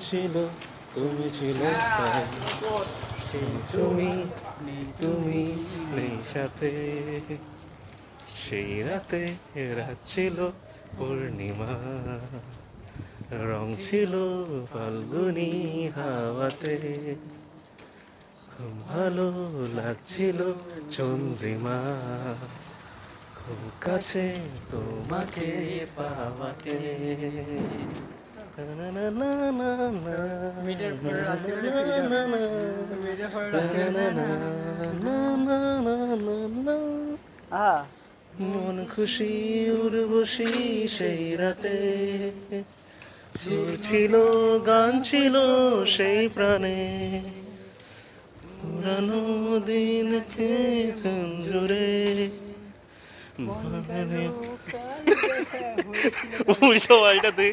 ছিল তুমি ছিলে তাই, সেই তুমি তুমি নেই সাথে, সেই রাতে রাত ছিল পূর্ণিমা, রং ছিল ফাল্গুনি হাওয়াতে, খুব ভালো লাগছিল চন্দ্রিমা, খুব কাছে তোমাকে পাওয়াতে। না না না না না, মিটার পরে রাস্তা করে মিটার পরে রাস্তা না না না না না না না। হ্যাঁ মন খুশি উর্বশী সেই রাতে, সুর ছিল গান ছিল সেই প্রাণে, পুরানো দিন জুড়ে উল্টো পাল্টা তুই